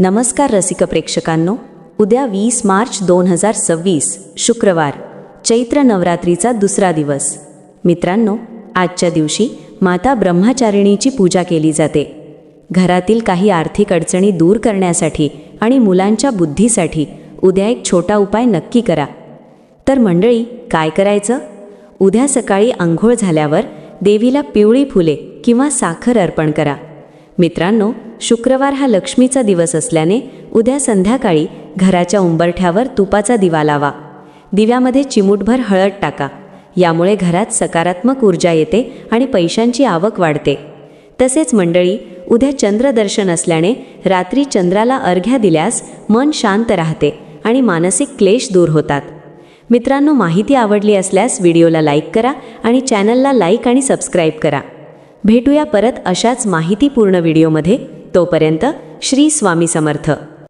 नमस्कार रसिक प्रेक्षकांनो, उद्या 20 मार्च 2026 शुक्रवार, चैत्र नवरात्रीचा दुसरा दिवस। मित्रांनो, आजच्या दिवशी माता ब्रह्मचारिणीची पूजा केली जाते। घरातील काही आर्थिक अडचणी दूर करण्यासाठी आणि मुलांच्या बुद्धीसाठी उद्या एक छोटा उपाय नक्की करा। तर मंडळी, काय करायचं? उद्या सकाळी अंघोळ झाल्यावर देवीला पिवळी फुले किंवा साखर अर्पण करा। मित्रांनो, शुक्रवार हा लक्ष्मीचा दिवस असल्याने उद्या संध्याकाळी घराच्या उंबरठ्यावर तुपाचा दिवा लावा। दिव्यामध्ये चिमूटभर हळद टाका। यामुळे घरात सकारात्मक ऊर्जा येते आणि पैशांची आवक वाढते। तसेच मंडळी, उद्या चंद्रदर्शन असल्याने रात्री चंद्राला अर्घ्य दिल्यास मन शांत राहते आणि मानसिक क्लेश दूर होतात। मित्रांनो, माहिती आवडली असल्यास व्हिडिओला लाईक करा आणि चॅनलला लाईक आणि सबस्क्राईब करा। भेटूया परत अशाच माहितीपूर्ण व्हिडिओमध्ये। तोपर्यंत श्री स्वामी समर्थ।